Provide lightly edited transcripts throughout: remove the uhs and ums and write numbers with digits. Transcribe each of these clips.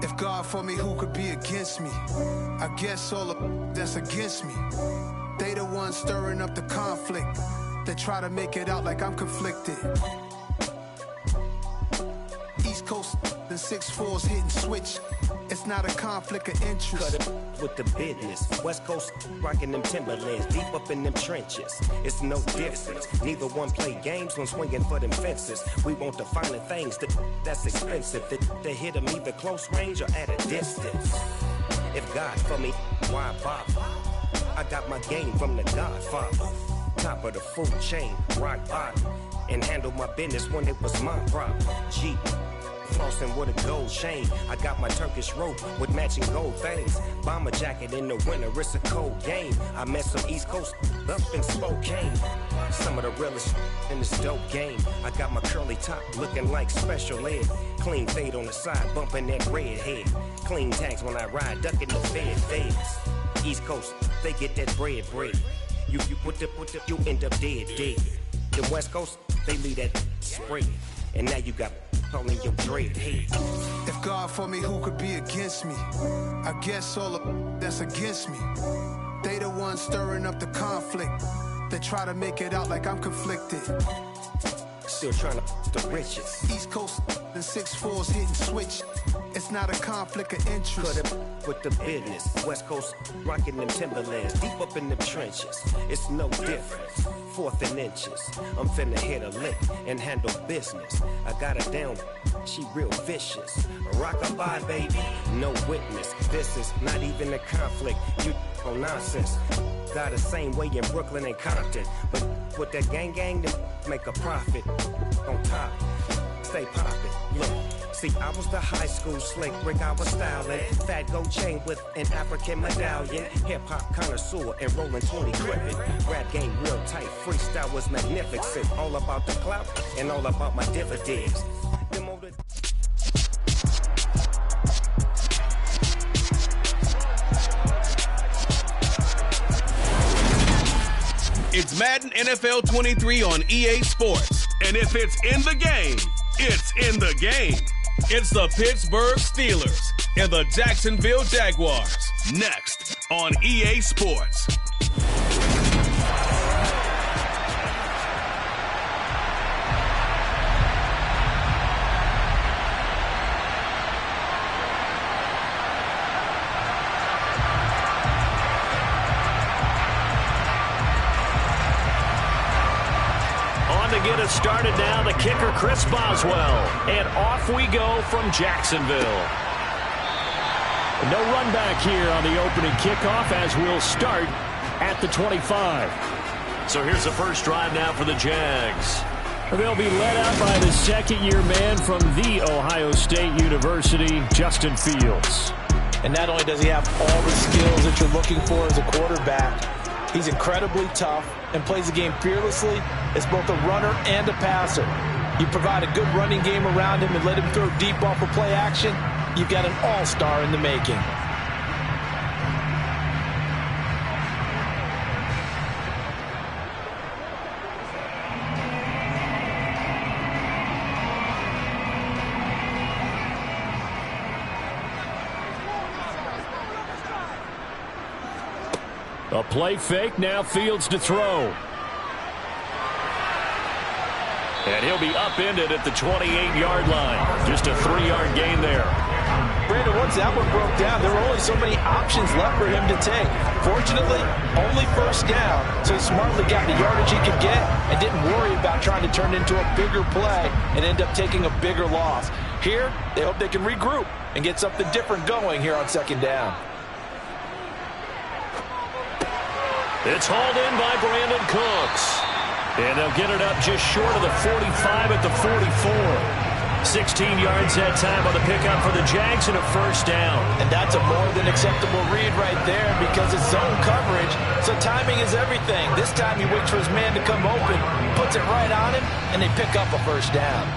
If God for me, who could be against me? I guess all of that's against me. They the ones stirring up the conflict. They try to make it out like I'm conflicted. East Coast and 6'4's hitting switch. It's not a conflict of interest. Cut it with the business. West Coast rocking them Timberlands, deep up in them trenches. It's no difference. Neither one play games when swinging for them fences. We want the finer things that's expensive. They hit them either close range or at a distance. If God for me, why bother? I got my game from the Godfather. Top of the food chain, rock bottom. And handle my business when it was my problem. Jeep. Flossing with a gold chain. I got my Turkish rope with matching gold things. Bomber jacket in the winter, it's a cold game. I met some East Coast up in Spokane. Some of the realest in this dope game. I got my curly top looking like special ed. Clean fade on the side, bumping that red head. Clean tags when I ride, ducking the feds. East Coast, they get that bread. You put the, you end up dead. The West Coast, they leave that spread. And now you got calling your dread head. If God for me, who could be against me? I guess all of that's against me. They the ones stirring up the conflict. They try to make it out like I'm conflicted. Still trying to the riches. East Coast and 6'4's hitting switch. It's not a conflict of interest. Cut it with the business. West Coast rocking them Timberlands, deep up in them trenches. It's no difference. 4th and inches. I'm finna hit a lick and handle business. I got her down, she real vicious. Rock-a-bye, baby, no witness. This is not even a conflict. You on nonsense. Got the same way in Brooklyn and Compton. But with that gang, to make a profit on top. Stay poppin'. Look, see, I was the high school slick Rick, I was styling. Fat gold chain with an African medallion. Hip-hop connoisseur and rolling 20 gripping. Rap game real tight, freestyle was magnificent. All about the clout and all about my dividends. It's Madden NFL 23 on EA Sports. And if it's in the game, it's in the game. It's the Pittsburgh Steelers and the Jacksonville Jaguars. Next on EA Sports. Get it started now, the kicker Chris Boswell, and off we go from Jacksonville. No run back here on the opening kickoff as we'll start at the 25. So here's the first drive now for the Jags. They'll be led out by the second-year man from The Ohio State University, Justin Fields. And not only does he have all the skills that you're looking for as a quarterback, he's incredibly tough and plays the game fearlessly as both a runner and a passer. You provide a good running game around him and let him throw deep off of play action, you've got an all-star in the making. A play fake, now Fields to throw. And he'll be upended at the 28-yard line. Just a 3-yard gain there. Brandon, once that one broke down, there were only so many options left for him to take. Fortunately, only first down, so he smartly got the yardage he could get and didn't worry about trying to turn it into a bigger play and end up taking a bigger loss. Here, they hope they can regroup and get something different going here on second down. It's hauled in by Brandon Cooks. And they'll get it up just short of the 45 at the 44. 16 yards that time on the pickup for the Jags and a first down. And that's a more than acceptable read right there because it's zone coverage, so timing is everything. This time he waits for his man to come open, puts it right on him, and they pick up a first down.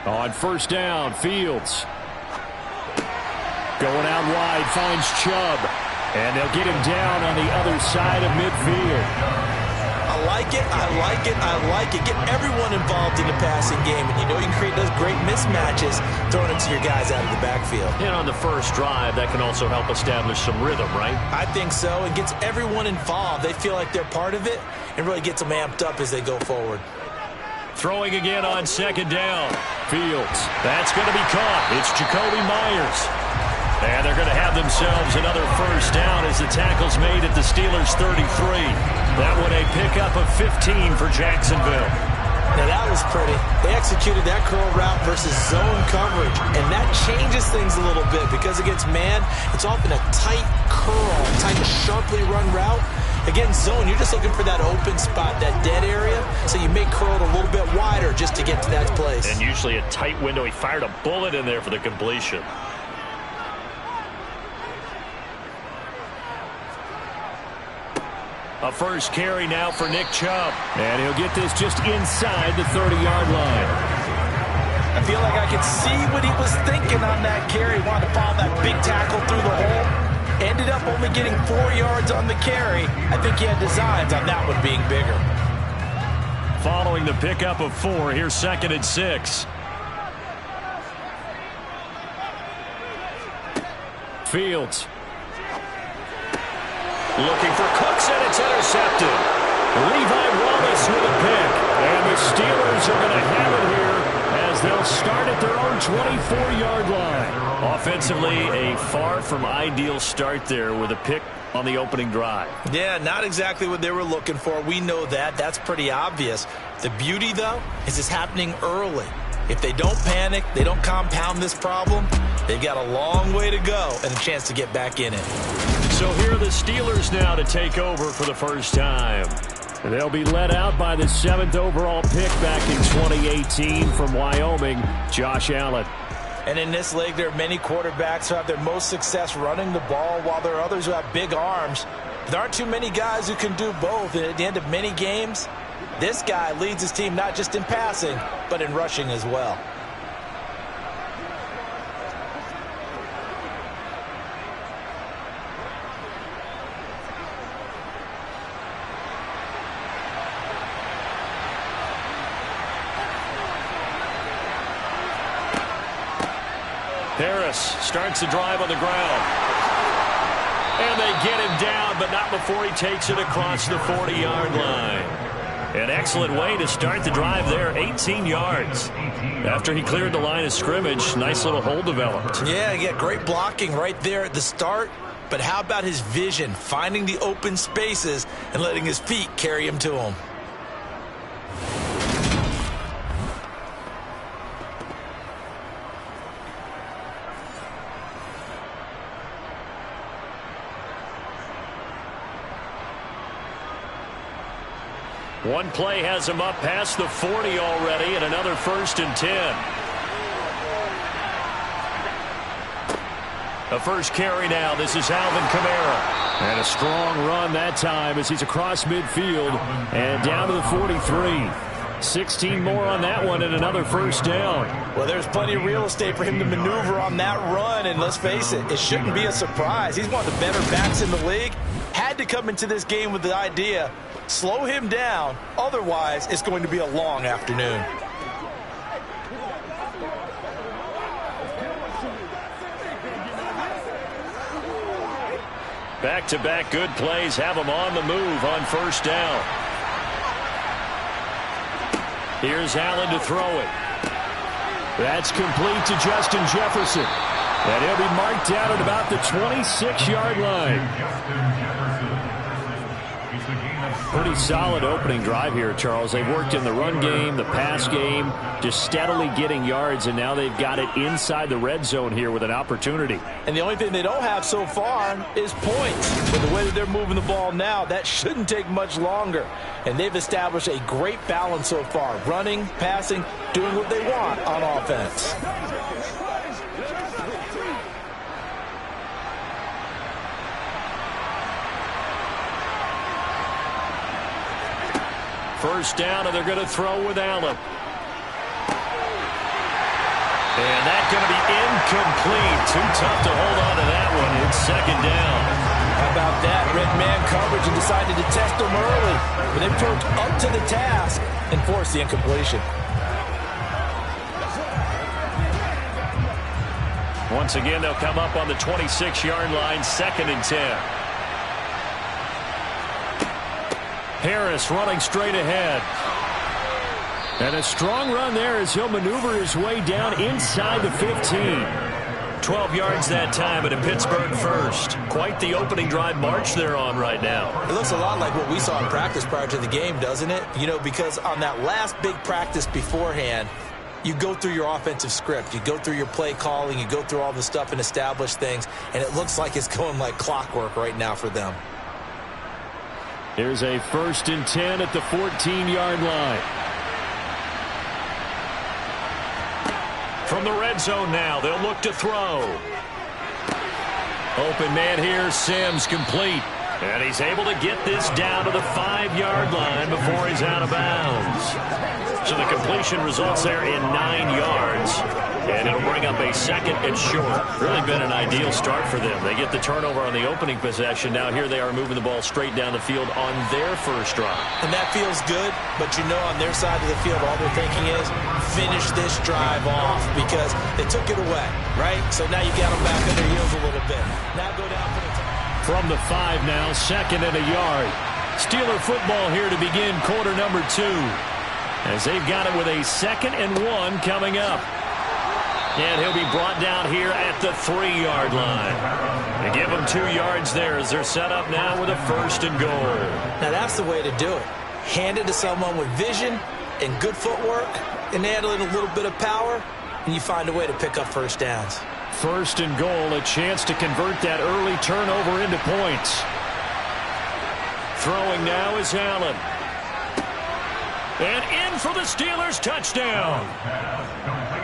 On first down, Fields. Going out wide, finds Chubb. And they'll get him down on the other side of midfield. I like it, I like it, I like it. Get everyone involved in the passing game. And you know you can create those great mismatches throwing it to your guys out of the backfield. And on the first drive, that can also help establish some rhythm, right? I think so. It gets everyone involved. They feel like they're part of it and really gets them amped up as they go forward. Throwing again on second down. Fields. That's going to be caught. It's Jacoby Myers. And they're going to have themselves another first down as the tackle's made at the Steelers' 33. That one a pickup of 15 for Jacksonville. Now that was pretty. They executed that curl route versus zone coverage, and that changes things a little bit because against man, it's often a tight curl, tight, sharply run route. Against zone, you're just looking for that open spot, that dead area, so you may curl it a little bit wider just to get to that place. And usually a tight window. He fired a bullet in there for the completion. A first carry now for Nick Chubb. And he'll get this just inside the 30-yard line. I feel like I could see what he was thinking on that carry. Wanted to follow that big tackle through the hole. Ended up only getting 4 yards on the carry. I think he had designs on that one being bigger. Following the pickup of 4, here's 2nd and 6. Fields. Looking for Cooks, and it's intercepted. Levi Wallace with a pick. And the Steelers are going to have it here as they'll start at their own 24-yard line. Offensively, a far from ideal start there with a pick on the opening drive. Yeah, not exactly what they were looking for. We know that. That's pretty obvious. The beauty, though, is it's happening early. If they don't panic, they don't compound this problem, they've got a long way to go and a chance to get back in it. So here are the Steelers now to take over for the first time. They'll be led out by the 7th overall pick back in 2018 from Wyoming, Josh Allen. And in this league, there are many quarterbacks who have their most success running the ball, while there are others who have big arms. There aren't too many guys who can do both. And at the end of many games, this guy leads his team not just in passing, but in rushing as well. Harris starts the drive on the ground. And they get him down, but not before he takes it across the 40-yard line. An excellent way to start the drive there, 18 yards. After he cleared the line of scrimmage, nice little hole developed. Yeah, he got great blocking right there at the start. But how about his vision, finding the open spaces and letting his feet carry him to him? One play has him up past the 40 already, and another 1st and 10. A first carry now. This is Alvin Kamara. And a strong run that time as he's across midfield and down to the 43. 16 more on that one and another first down. Well, there's plenty of real estate for him to maneuver on that run, and let's face it, it shouldn't be a surprise. He's one of the better backs in the league. Had to come into this game with the idea, slow him down, otherwise it's going to be a long afternoon. Back-to-back good plays have him on the move on first down. Here's Allen to throw it. That's complete to Justin Jefferson. And he'll be marked down at about the 26-yard line. Pretty solid opening drive here, Charles. They've worked in the run game, the pass game, just steadily getting yards, and now they've got it inside the red zone here with an opportunity. And the only thing they don't have so far is points. With the way that they're moving the ball now, that shouldn't take much longer. And they've established a great balance so far. Running, passing, doing what they want on offense. First down, and they're going to throw with Allen. And that's going to be incomplete. Too tough to hold on to that one. It's second down. How about that? Red man coverage and decided to test them early. But they proved up to the task and forced the incompletion. Once again, they'll come up on the 26-yard line, 2nd and 10. Harris running straight ahead. And a strong run there as he'll maneuver his way down inside the 15. 12 yards that time, and a Pittsburgh first. Quite the opening drive march they're on right now. It looks a lot like what we saw in practice prior to the game, doesn't it? You know, because on that last big practice beforehand, you go through your offensive script. You go through your play calling. You go through all the stuff and establish things. And it looks like it's going like clockwork right now for them. Here's a 1st and 10 at the 14-yard line. From the red zone now, they'll look to throw. Open man here, Sims complete. And he's able to get this down to the 5-yard line before he's out of bounds. So the completion results there in 9 yards. And it'll bring up a 2nd and short. Really been an ideal start for them. They get the turnover on the opening possession. Now here they are moving the ball straight down the field on their first drive. And that feels good, but you know on their side of the field all they're thinking is finish this drive off because they took it away, right? So now you got them back on their heels a little bit. Now go down for the time. From the 5 now, 2nd and a yard. Steeler football here to begin quarter number 2. As they've got it with a 2nd and 1 coming up. And he'll be brought down here at the 3-yard line. They give him 2 yards there as they're set up now with a 1st and goal. Now that's the way to do it. Hand it to someone with vision and good footwork and add a little bit of power, and you find a way to pick up first downs. 1st and goal, a chance to convert that early turnover into points. Throwing now is Allen. And in for the Steelers, touchdown.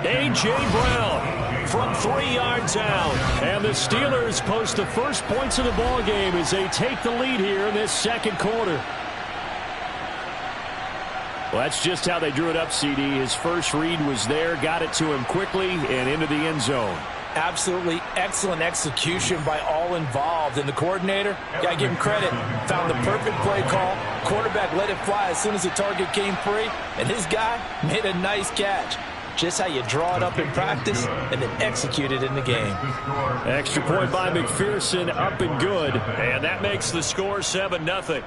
A.J. Brown from 3 yards out. And the Steelers post the first points of the ball game as they take the lead here in this 2nd quarter. Well, that's just how they drew it up, CD. His first read was there, got it to him quickly, and into the end zone. Absolutely excellent execution by all involved. And the coordinator, got to give him credit, found the perfect play call. Quarterback let it fly as soon as the target came free, and his guy made a nice catch. Just how you draw it up in practice and then execute it in the game. Extra point by McPherson, up and good. And that makes the score 7-0.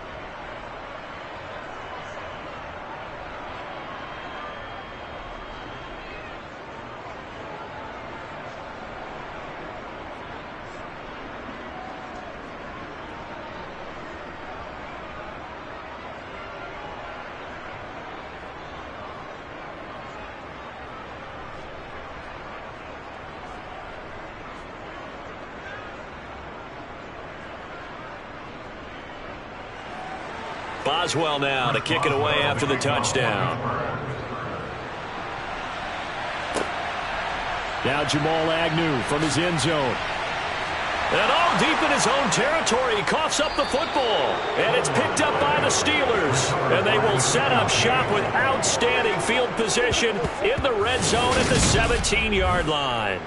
Boswell now to kick it away after the touchdown. Now Jamal Agnew from his end zone. And all deep in his own territory, he coughs up the football. And it's picked up by the Steelers. And they will set up shop with outstanding field position in the red zone at the 17-yard line.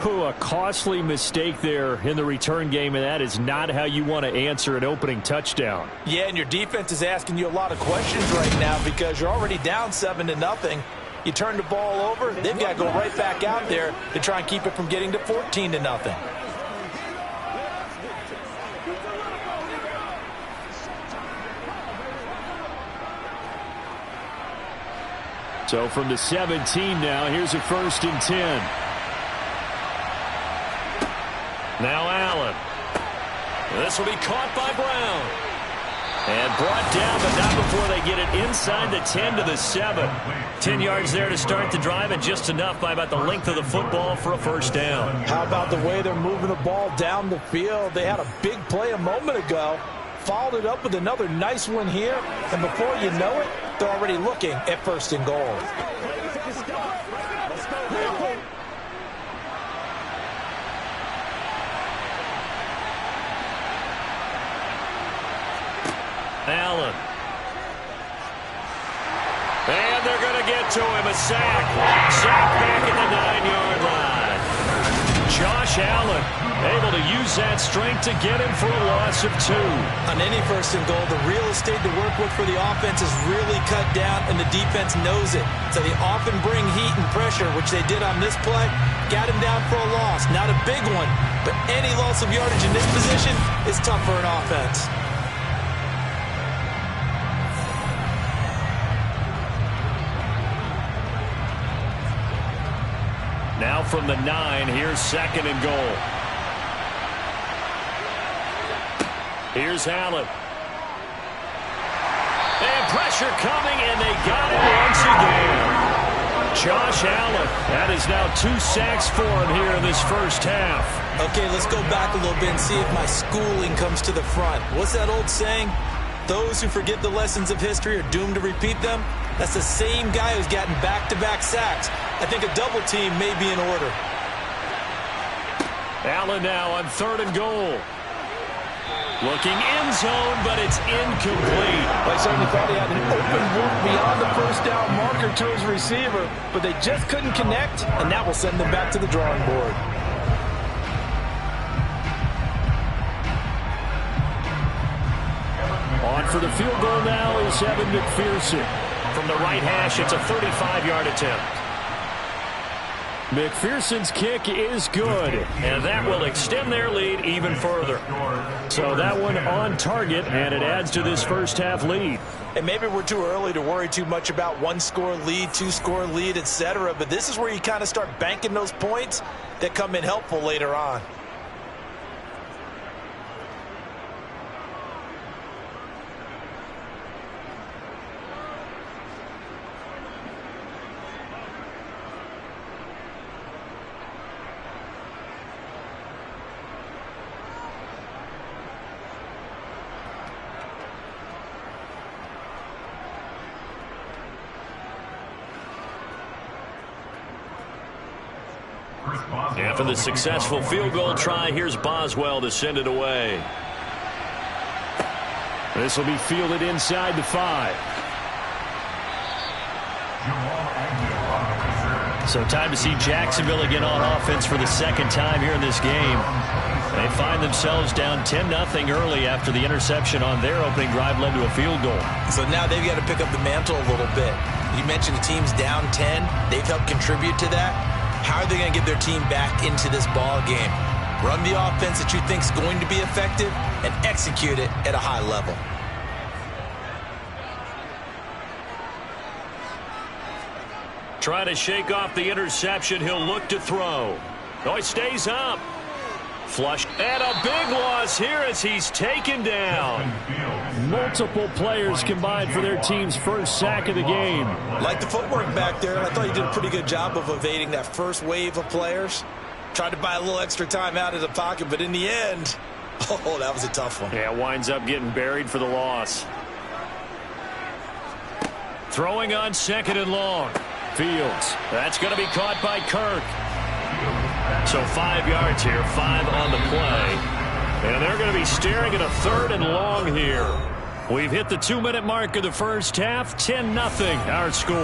A costly mistake there in the return game, and that is not how you want to answer an opening touchdown. Yeah, and your defense is asking you a lot of questions right now because you're already down 7-0. You turn the ball over, they've got to go right back out there to try and keep it from getting to 14-0. So from the 17 now, here's a 1st and 10. Now Allen. This will be caught by Brown. And brought down, but not before they get it inside the 10 to the 7. 10 yards there to start the drive, and just enough by about the length of the football for a 1st down. How about the way they're moving the ball down the field? They had a big play a moment ago. Followed it up with another nice one here. And before you know it, they're already looking at 1st and goal. Allen. And they're going to get it to him, a sack. Sack back at the 9-yard line. Josh Allen able to use that strength to get him for a loss of 2. On any first and goal, the real estate to work with for the offense is really cut down, and the defense knows it. So they often bring heat and pressure, which they did on this play. Got him down for a loss. Not a big one, but any loss of yardage in this position is tough for an offense. Now from the 9, here's 2nd and goal. Here's Allen. And pressure coming, and they got it once again. Josh Allen, that is now 2 sacks for him here in this first half. Okay, let's go back a little bit and see if my schooling comes to the front. What's that old saying? Those who forget the lessons of history are doomed to repeat them. That's the same guy who's gotten back-to-back sacks. I think a double team may be in order. Allen now on 3rd and goal. Looking end zone, but it's incomplete. I certainly thought he had an open look beyond the first down marker to his receiver, but they just couldn't connect, and that will send them back to the drawing board. On for the field goal now is Evan McPherson. From the right hash, it's a 35-yard attempt. McPherson's kick is good, and that will extend their lead even further. So that one on target, and it adds to this first half lead. And maybe we're too early to worry too much about 1-score lead, 2-score lead, etc. But this is where you kind of start banking those points that come in helpful later on. After the successful field goal try, here's Boswell to send it away. This will be fielded inside the 5. So time to see Jacksonville again on offense for the 2nd time here in this game. They find themselves down 10-0 early after the interception on their opening drive led to a field goal. So now they've got to pick up the mantle a little bit. You mentioned the team's down 10. They've helped contribute to that. How are they going to get their team back into this ball game? Run the offense that you think is going to be effective and execute it at a high level. Trying to shake off the interception. He'll look to throw. Oh, he stays up. Flushed. And a big loss here as he's taken down. Multiple players combined for their team's first sack of the game. Like the footwork back there, I thought he did a pretty good job of evading that first wave of players. Tried to buy a little extra time out of the pocket, but in the end, oh, that was a tough one. Yeah, winds up getting buried for the loss. Throwing on 2nd and long. Fields. That's going to be caught by Kirk. So 5 yards here, 5 on the play. And they're going to be staring at a 3rd and long here. We've hit the 2-minute mark of the first half. 10-0 our score.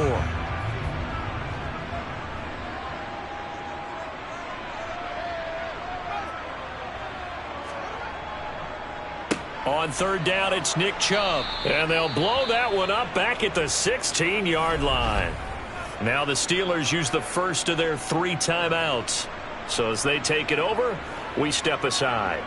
On 3rd down, it's Nick Chubb. And they'll blow that one up back at the 16-yard line. Now the Steelers use the first of their 3 timeouts. So as they take it over, we step aside.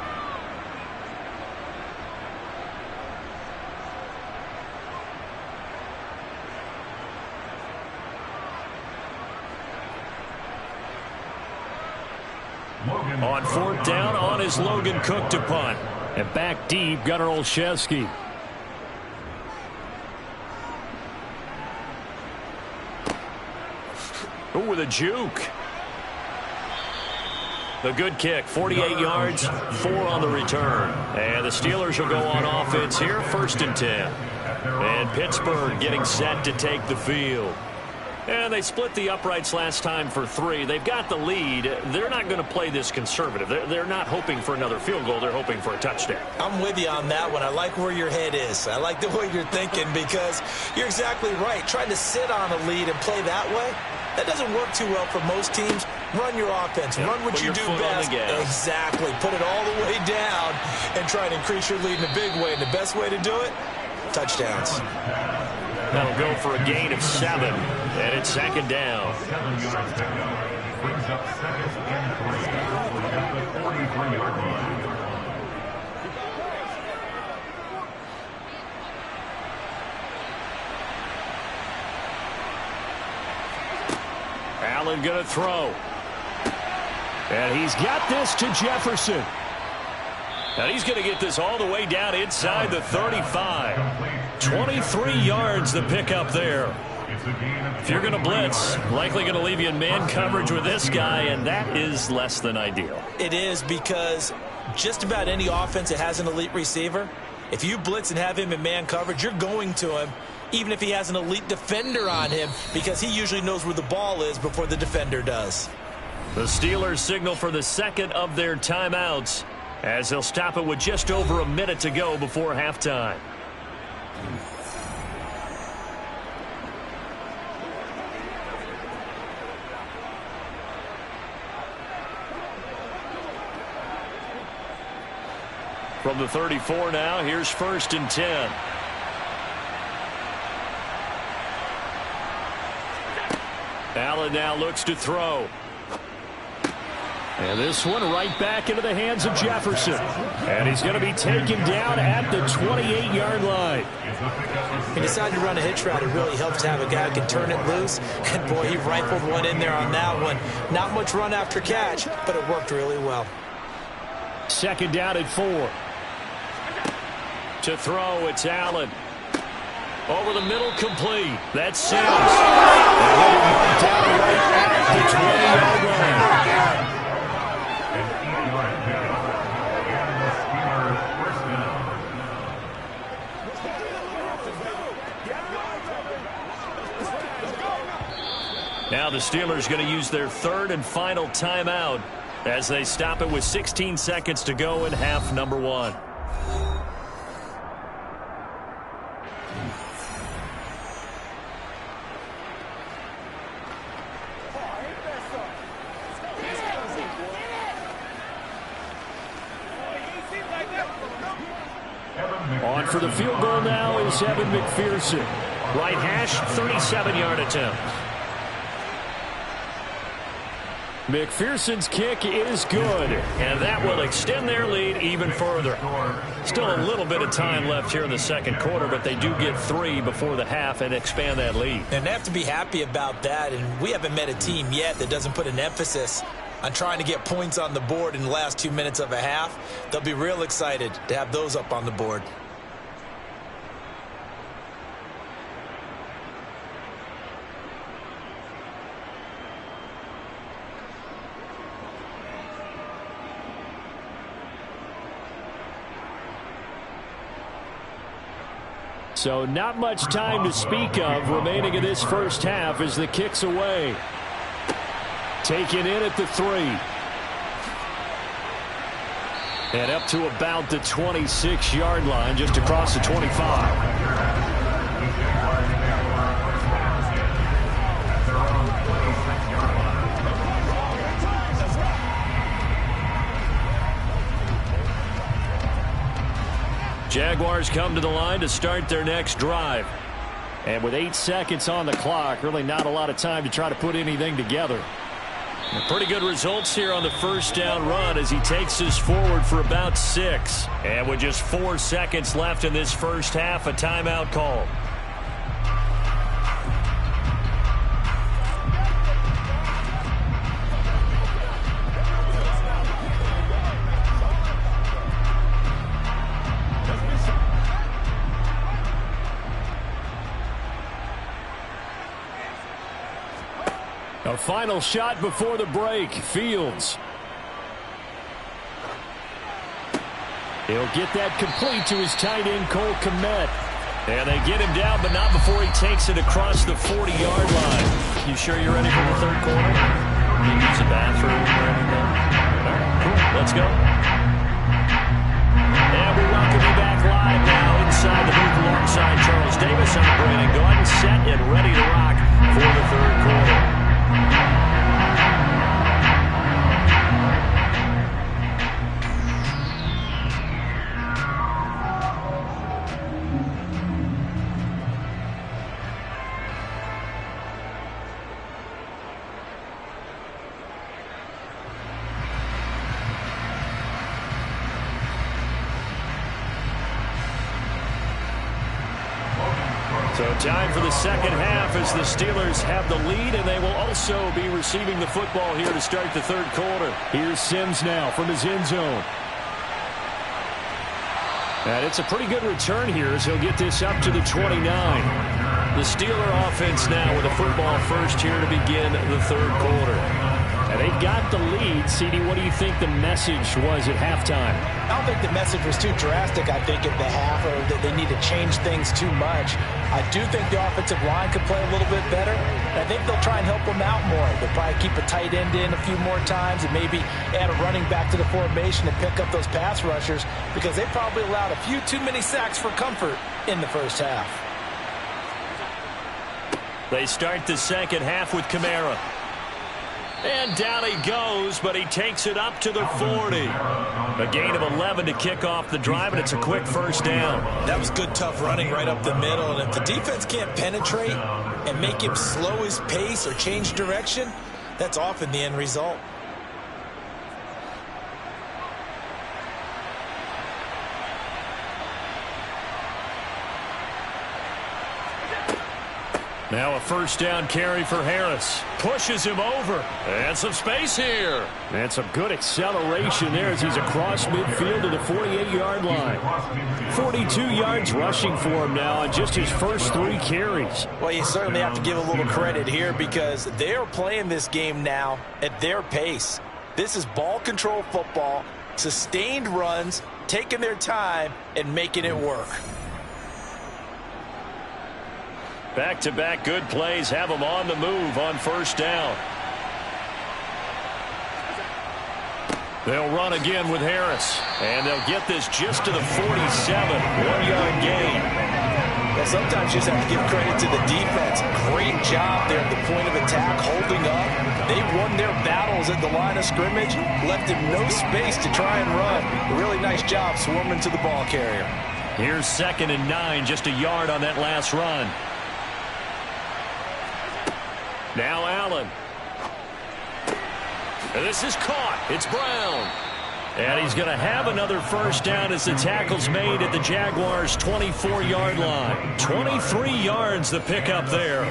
On 4th down, on is Logan Cook to punt. And back deep, Gunnar Olszewski. Ooh, with a juke. The good kick, 48 yards, 4 on the return. And the Steelers will go on offense here, 1st and 10. And Pittsburgh getting set to take the field. And they split the uprights last time for 3. They've got the lead. They're not going to play this conservative. They're not hoping for another field goal. They're hoping for a touchdown. I'm with you on that one. I like where your head is. I like the way you're thinking because you're exactly right. Trying to sit on a lead and play that way, that doesn't work too well for most teams. Run your offense. Run what you do best. Exactly. Put it all the way down and try to increase your lead in a big way. And the best way to do it, touchdowns. That'll go for a gain of 7, and it's second down. 7-yard pickup brings up second and 3 at the 43-yard line. Allen going to throw. And he's got this to Jefferson. And he's going to get this all the way down inside the 35. 23 yards the pickup there. If you're going to blitz, likely going to leave you in man coverage with this guy, and that is less than ideal. It is because just about any offense that has an elite receiver, if you blitz and have him in man coverage, you're going to him, even if he has an elite defender on him, because he usually knows where the ball is before the defender does. The Steelers signal for the second of their timeouts as they'll stop it with just over a minute to go before halftime. From the 34 now, here's 1st and 10. Allen now looks to throw. And this one right back into the hands of Jefferson. And he's going to be taken down at the 28-yard line. He decided to run a hitch route. It really helps to have a guy who can turn it loose. And, boy, he rifled one in there on that one. Not much run after catch, but it worked really well. Second down at 4. To throw, it's Allen. Over the middle, complete. That's Sims. And he'll be marked down right at the 20-yard line. Now the Steelers going to use their 3rd and final timeout as they stop it with 16 seconds to go in half number 1. On for the field goal now is Evan McPherson. Right hash, 37-yard attempt. McPherson's kick is good, and that will extend their lead even further. Still a little bit of time left here in the second quarter, but they do get 3 before the half and expand that lead. And they have to be happy about that, and we haven't met a team yet that doesn't put an emphasis on trying to get points on the board in the last 2 minutes of a half. They'll be real excited to have those up on the board. So not much time to speak of remaining in this first half as the kick's away. Taken in at the 3. And up to about the 26-yard line, just across the 25. Jaguars come to the line to start their next drive. And with 8 seconds on the clock, really not a lot of time to try to put anything together. Pretty good results here on the first down run as he takes us forward for about 6. And with just 4 seconds left in this first half, a timeout call. A final shot before the break. Fields. He'll get that complete to his tight end, Cole Kmet. And they get him down, but not before he takes it across the 40-yard line. You sure you're ready for the third quarter? You use a bathroom or anything? All right, cool. Let's go. And we welcome you back live now inside the booth alongside Charles Davis. I'm Brandon Gaudin, set and ready to rock for the third quarter. So time for the second half as the Steelers have the lead, and they will also be receiving the football here to start the third quarter. Here's Sims now from his end zone. And it's a pretty good return here as he'll get this up to the 29. The Steeler offense now with a football first here to begin the third quarter. And they got the lead. CD, what do you think the message was at halftime? I don't think the message was too drastic, I think, at the half, or that they need to change things too much. I do think the offensive line could play a little bit better. And I think they'll try and help them out more. They'll probably keep a tight end in a few more times and maybe add a running back to the formation and pick up those pass rushers because they probably allowed a few too many sacks for comfort in the first half. They start the second half with Kamara. And down he goes, but he takes it up to the 40. A gain of 11 to kick off the drive, and it's a quick first down. That was good, tough running right up the middle. And if the defense can't penetrate and make him slow his pace or change direction, that's often the end result. Now a first down carry for Harris. Pushes him over. And some space here. And some good acceleration there as he's across midfield to the 48-yard line. 42 yards rushing for him now on just his first 3 carries. Well, you certainly have to give a little credit here because they are playing this game now at their pace. This is ball control football, sustained runs, taking their time, and making it work. Back-to-back good plays have them on the move on first down. They'll run again with Harris. And they'll get this just to the 47. 1-yard gain. Well, sometimes you just have to give credit to the defense. Great job there at the point of attack, holding up. They won their battles at the line of scrimmage, left him no space to try and run. A really nice job swarming to the ball carrier. Here's 2nd and 9, just a yard on that last run. Now Allen. And this is caught. It's Brown. And he's going to have another first down as the tackle's made at the Jaguars' 24-yard line. 23 yards the pickup there.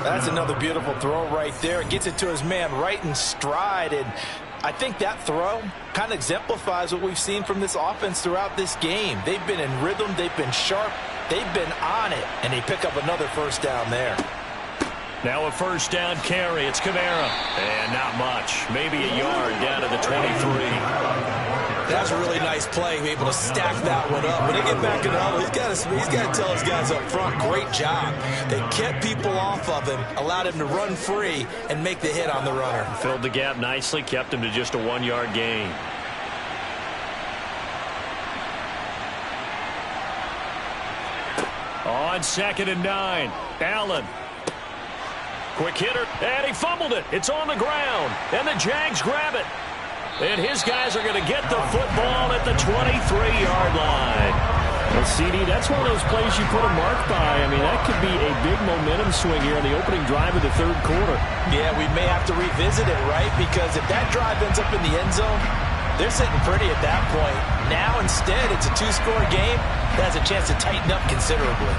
That's another beautiful throw right there. Gets it to his man right in stride. And I think that throw kind of exemplifies what we've seen from this offense throughout this game. They've been in rhythm. They've been sharp. They've been on it. And they pick up another first down there. Now a first down carry. It's Kamara. And not much. Maybe a yard down to the 23. That's a really nice play, able to stack that one up. When they get back in the huddle, he's got to tell his guys up front, great job. They kept people off of him, allowed him to run free, and make the hit on the runner. Filled the gap nicely, kept him to just a 1-yard gain. On 2nd and 9, Allen. Quick hitter, and he fumbled it. It's on the ground, and the Jags grab it. And his guys are going to get the football at the 23-yard line. Well, CD, that's one of those plays you put a mark by. I mean, that could be a big momentum swing here on the opening drive of the third quarter. Yeah, we may have to revisit it, right? Because if that drive ends up in the end zone, they're sitting pretty at that point. Now, instead, it's a 2-score game that has a chance to tighten up considerably.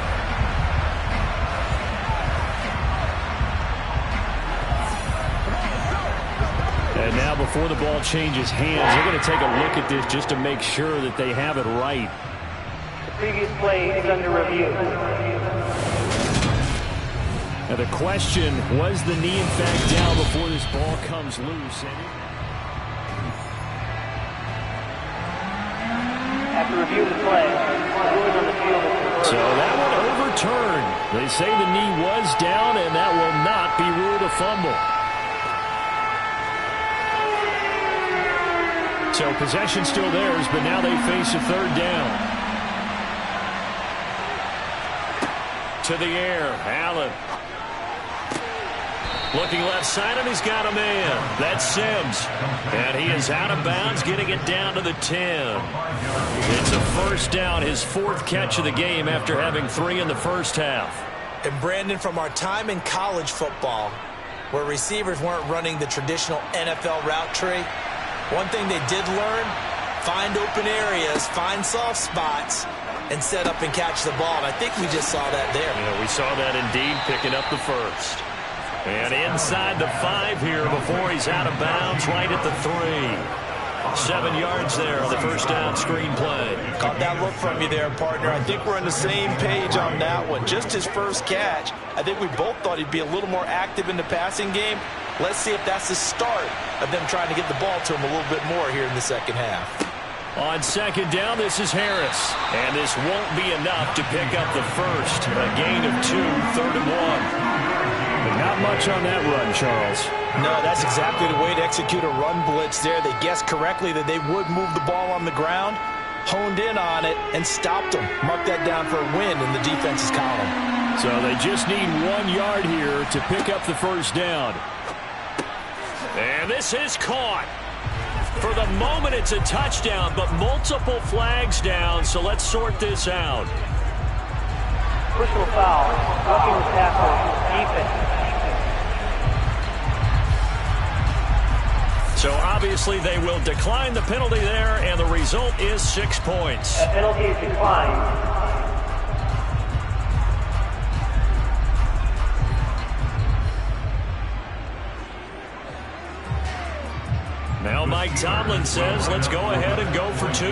And now before the ball changes hands, they're going to take a look at this just to make sure that they have it right. The previous play is under review. Now the question, was the knee in fact down before this ball comes loose? After review of the play, ruling on the field. So that one They say the knee was down, and that will not be ruled a fumble. So possession still theirs, but now they face a third down. To the air, Allen. Looking left side, and he's got a man. That's Sims. And he is out of bounds, getting it down to the 10. It's a first down, his fourth catch of the game after having 3 in the first half. And Brandon, from our time in college football, where receivers weren't running the traditional NFL route tree, one thing they did learn, find open areas, find soft spots, and set up and catch the ball. And I think we just saw that there. Yeah, we saw that indeed, picking up the first. And inside the 5 here before he's out of bounds, right at the 3. 7 yards there on the first down screen play. Caught that look from you there, partner. I think we're on the same page on that one. Just his first catch. I think we both thought he'd be a little more active in the passing game. Let's see if that's the start of them trying to get the ball to him a little bit more here in the second half. On second down, this is Harris. And this won't be enough to pick up the first. A gain of 2, 3rd and 1. But not much on that run, Charles. No, that's exactly the way to execute a run blitz there. They guessed correctly that they would move the ball on the ground, honed in on it, and stopped them. Mark that down for a win in the defense's column. So they just need 1 yard here to pick up the first down. And this is caught. For the moment, it's a touchdown, but multiple flags down, so let's sort this out. Personal foul, roughing the tackle, defense. So obviously they will decline the penalty there, and the result is 6 points. A penalty is declined. Now Mike Tomlin says, let's go ahead and go for 2.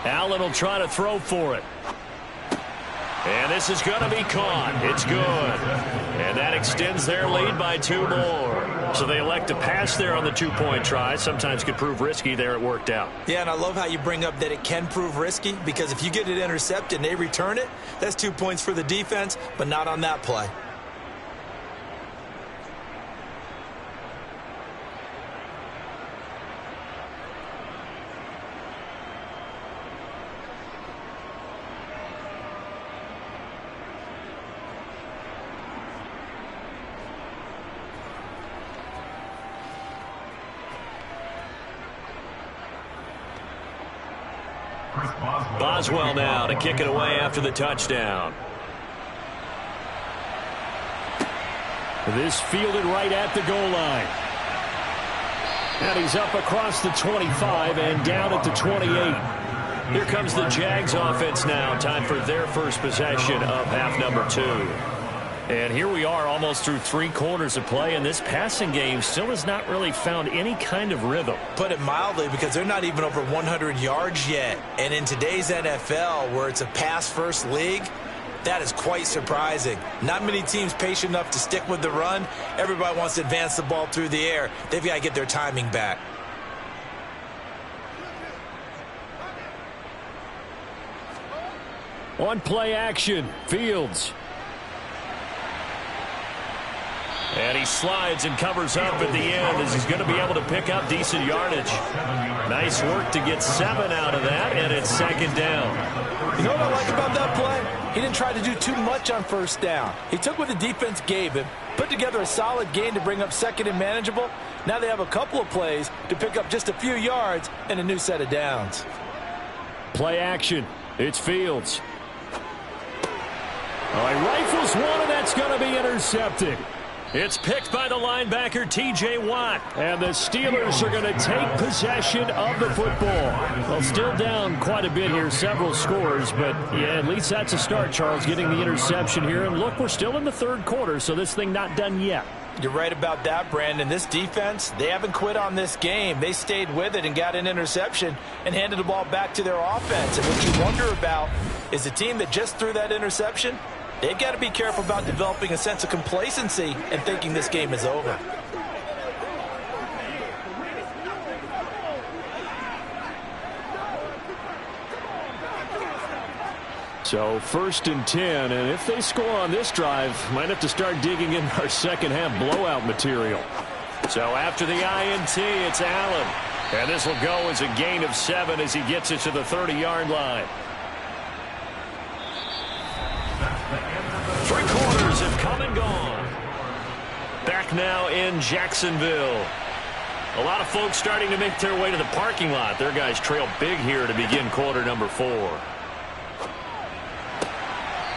Allen will try to throw for it. And this is going to be caught. It's good. And that extends their lead by 2 more. So they elect to pass there on the 2-point try. Sometimes could prove risky. There it worked out. Yeah, and I love how you bring up that it can prove risky, because if you get it intercepted and they return it, that's 2 points for the defense, but not on that play. Boswell now to kick it away after the touchdown. This fielded right at the goal line. And he's up across the 25 and down at the 28. Here comes the Jags offense now. Time for their first possession of half number 2. And here we are almost through 3 quarters of play, and this passing game still has not really found any kind of rhythm. Put it mildly, because they're not even over 100 yards yet. And in today's NFL, where it's a pass-first league, that is quite surprising. Not many teams patient enough to stick with the run. Everybody wants to advance the ball through the air. They've got to get their timing back. On play action, Fields. And he slides and covers up at the end as he's going to be able to pick up decent yardage. Nice work to get 7 out of that, and it's second down. You know what I like about that play? He didn't try to do too much on first down. He took what the defense gave him, put together a solid gain to bring up second and manageable. Now they have a couple of plays to pick up just a few yards and a new set of downs. Play action. It's Fields. He rifles one, and that's going to be intercepted. It's picked by the linebacker, T.J. Watt. And the Steelers are going to take possession of the football. Well, still down quite a bit here, several scores. But, yeah, at least that's a start, Charles, getting the interception here. And, look, we're still in the third quarter, so this thing not done yet. You're right about that, Brandon. This defense, they haven't quit on this game. They stayed with it and got an interception and handed the ball back to their offense. And what you wonder about is the team that just threw that interception, they've got to be careful about developing a sense of complacency and thinking this game is over. So 1st and 10, and if they score on this drive, might have to start digging in our second half blowout material. So after the INT, it's Allen. And this will go as a gain of 7 as he gets it to the 30-yard line. 3 quarters have come and gone. Back now in Jacksonville. A lot of folks starting to make their way to the parking lot. Their guys trail big here to begin quarter number 4.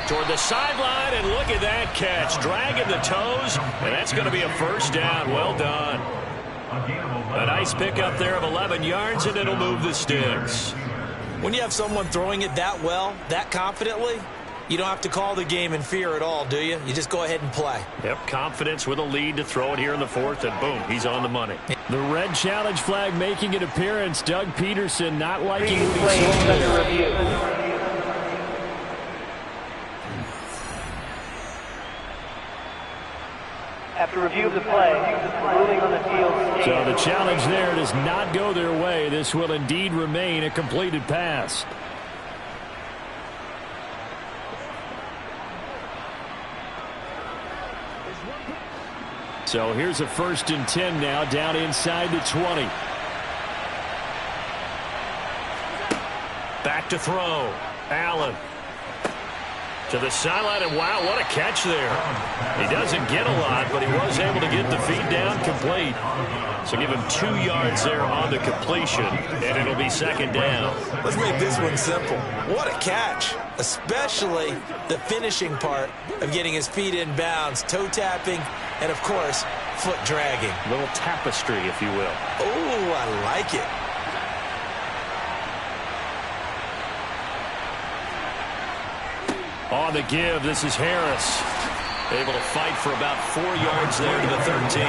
Toward the sideline, and look at that catch. Dragging the toes, and that's going to be a first down. Well done. A nice pickup there of 11 yards, and it'll move the sticks. When you have someone throwing it that well, that confidently, you don't have to call the game in fear at all, do you? You just go ahead and play. Yep, confidence with a lead to throw it here in the 4th, and boom, he's on the money. The red challenge flag making an appearance. Doug Peterson not liking what he saw. After review of the play, ruling on the field. So the challenge there does not go their way. This will indeed remain a completed pass. So here's a 1st and 10 now, down inside the 20. Back to throw. Allen. To the sideline, and wow, what a catch there. He doesn't get a lot, but he was able to get the feed down complete. So give him 2 yards there on the completion, and it'll be 2nd down. Let's make this one simple. What a catch, especially the finishing part of getting his feet in bounds, toe tapping, and, of course, foot dragging. A little tapestry, if you will. Oh, I like it. On the give, this is Harris. Able to fight for about 4 yards there to the 13.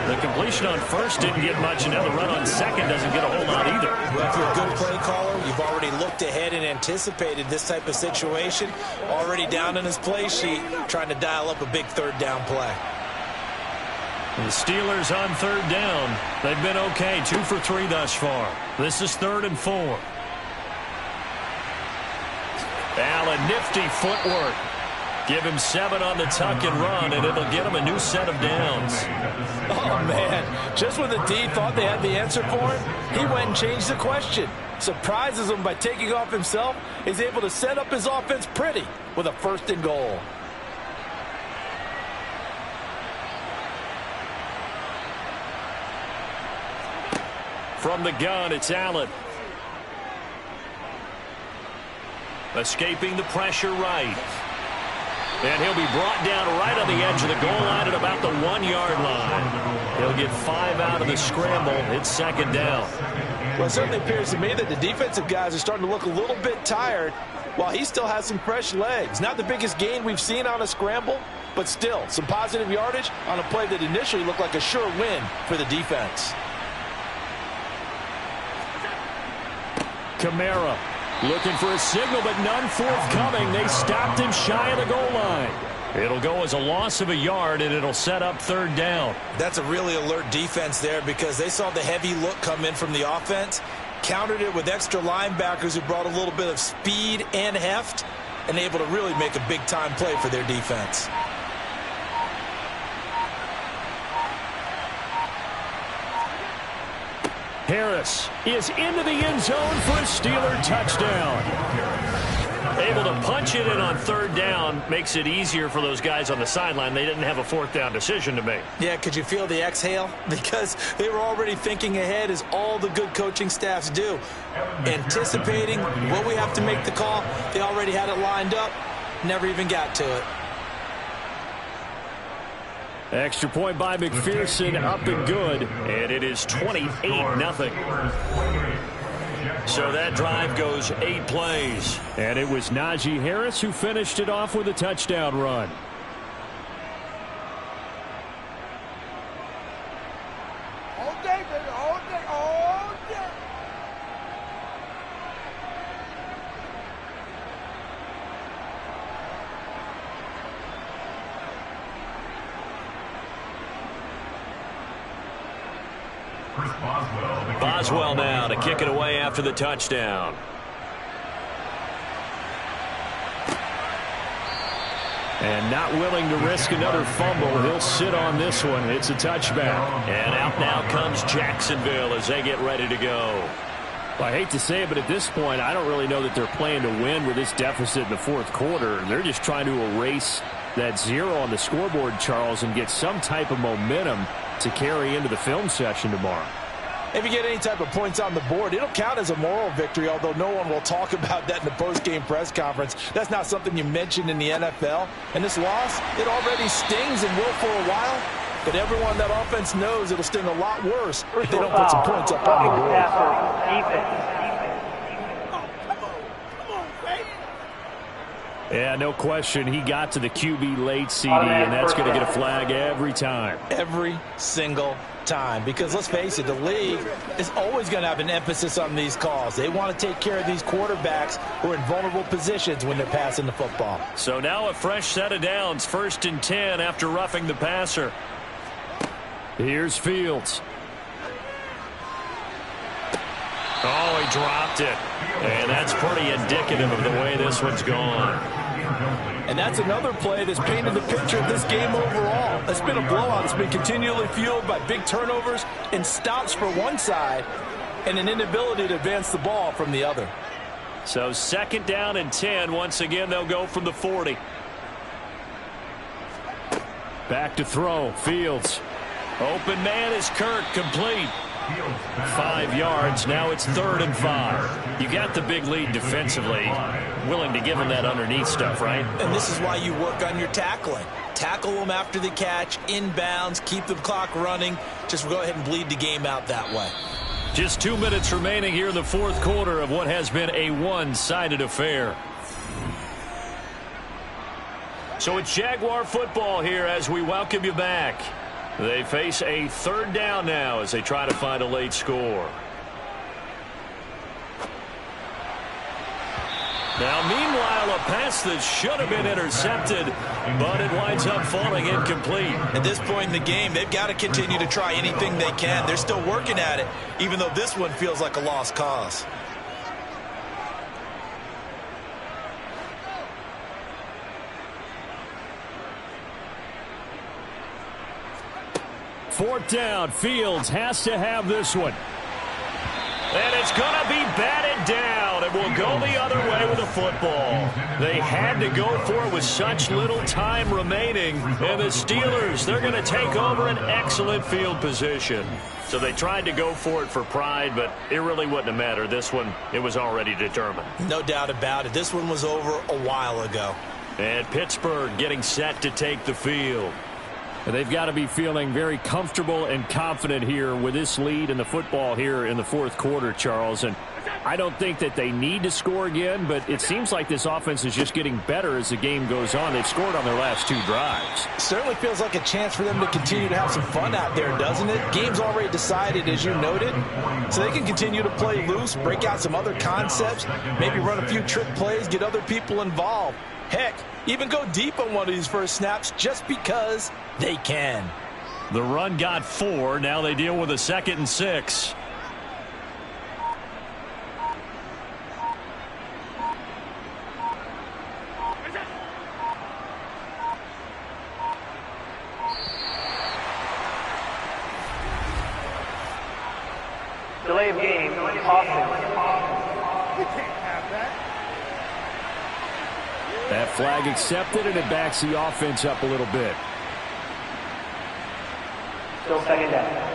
The completion on 1st didn't get much, and now the run on 2nd doesn't get a whole lot either. Well, if you're a good play caller, you've already looked ahead and anticipated this type of situation. Already down in his play sheet, trying to dial up a big 3rd down play. The Steelers on 3rd down. They've been okay, 2 for 3 thus far. This is 3rd and 4. Allen, nifty footwork. Give him 7 on the tuck and run, and it'll get him a new set of downs. Oh, man. Just when the D thought they had the answer for him, he went and changed the question. Surprises him by taking off himself. He's able to set up his offense pretty with a 1st and goal. From the gun, it's Allen. Escaping the pressure right. And he'll be brought down right on the edge of the goal line at about the 1-yard line. He'll get 5 out of the scramble. It's 2nd down. Well, it certainly appears to me that the defensive guys are starting to look a little bit tired while he still has some fresh legs. Not the biggest gain we've seen on a scramble, but still some positive yardage on a play that initially looked like a sure win for the defense. Kamara. Looking for a signal, but none forthcoming. They stopped him shy of the goal line. It'll go as a loss of a yard, and it'll set up 3rd down. That's a really alert defense there because they saw the heavy look come in from the offense, countered it with extra linebackers who brought a little bit of speed and heft, and able to really make a big-time play for their defense. Harris is into the end zone for a Steeler touchdown. Able to punch it in on 3rd down makes it easier for those guys on the sideline. They didn't have a 4th down decision to make. Yeah, could you feel the exhale? Because they were already thinking ahead, as all the good coaching staffs do. Anticipating what we have to make the call. They already had it lined up. Never even got to it. Extra point by McPherson, up and good. And it is 28-0. So that drive goes 8 plays. And it was Najee Harris who finished it off with a touchdown run. All day, baby, all day, all day. Boswell now to kick it away after the touchdown. And not willing to risk another fumble. He'll sit on this one. It's a touchback. And out now comes Jacksonville as they get ready to go. Well, I hate to say it, but at this point, I don't really know that they're playing to win with this deficit in the fourth quarter. They're just trying to erase that 0 on the scoreboard, Charles, and get some type of momentum to carry into the film session tomorrow. If you get any type of points on the board, it'll count as a moral victory, although no one will talk about that in the post-game press conference. That's not something you mentioned in the NFL. And this loss, it already stings and will for a while. But everyone on that offense knows it'll sting a lot worse if they don't put some points up on the board. Yeah, no question. He got to the QB late, CD, and that's going to get a flag every time. Every single time. Because let's face it, the league is always going to have an emphasis on these calls. They want to take care of these quarterbacks who are in vulnerable positions when they're passing the football. So now a fresh set of downs. 1st and 10 after roughing the passer. Here's Fields. Oh, he dropped it. And that's pretty indicative of the way this one's gone. And that's another play that's painted the picture of this game overall. It's been a blowout. It's been continually fueled by big turnovers and stops for one side and an inability to advance the ball from the other. So 2nd down and 10. Once again, they'll go from the 40. Back to throw. Fields. Open man is Kirk, complete. 5 yards. Now it's 3rd and 5. You got the big lead defensively. Willing to give them that underneath stuff, right? And this is why you work on your tackling. Tackle them after the catch, inbounds, keep the clock running. Just go ahead and bleed the game out that way. Just 2 minutes remaining here in the fourth quarter of what has been a one-sided affair. So it's Jaguar football here as we welcome you back. They face a 3rd down now as they try to find a late score. Now, meanwhile, a pass that should have been intercepted, but it winds up falling incomplete. At this point in the game, they've got to continue to try anything they can. They're still working at it, even though this one feels like a lost cause. Fourth down. Fields has to have this one. And it's going to be batted down. It will go the other way with the football. They had to go for it with such little time remaining. And the Steelers, they're going to take over an excellent field position. So they tried to go for it for pride, but it really wouldn't have mattered. This one, it was already determined. No doubt about it. This one was over a while ago. And Pittsburgh getting set to take the field. They've got to be feeling very comfortable and confident here with this lead in the football here in the fourth quarter, Charles. And I don't think that they need to score again, but it seems like this offense is just getting better as the game goes on. They've scored on their last 2 drives. Certainly feels like a chance for them to continue to have some fun out there, doesn't it? Game's already decided, as you noted, so they can continue to play loose, break out some other concepts, maybe run a few trick plays, get other people involved. Heck, even go deep on one of these first snaps just because they can. The run got 4. Now they deal with a 2nd and 6. Delay of game, Austin. That flag accepted, and it backs the offense up a little bit. Still 2nd down.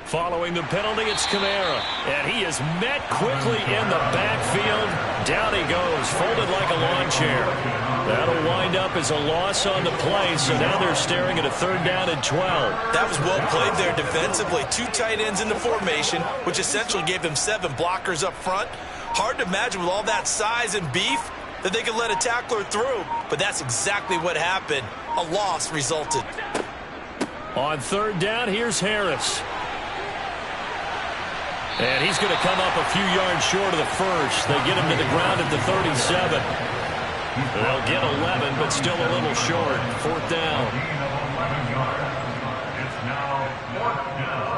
Following the penalty, it's Kamara. And he is met quickly in the backfield. Down he goes, folded like a lawn chair. That'll wind up as a loss on the play, so now they're staring at a 3rd down and 12. That was well played there defensively. 2 tight ends in the formation, which essentially gave them 7 blockers up front. Hard to imagine with all that size and beef that they could let a tackler through, but that's exactly what happened. A loss resulted. On 3rd down, here's Harris. And he's going to come up a few yards short of the first. They get him to the ground at the 37. They'll get 11, but still a little short. 4th down. Fourth down.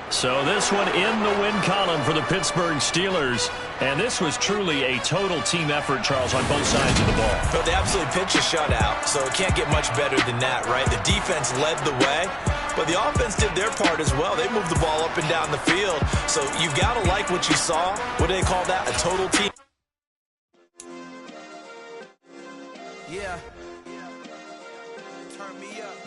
So this one in the win column for the Pittsburgh Steelers. And this was truly a total team effort, Charles, on both sides of the ball. But they absolutely pitched a shutout, so it can't get much better than that, right? The defense led the way, but the offense did their part as well. They moved the ball up and down the field. So you've got to like what you saw. What do they call that? A total team. Yeah. Turn me up.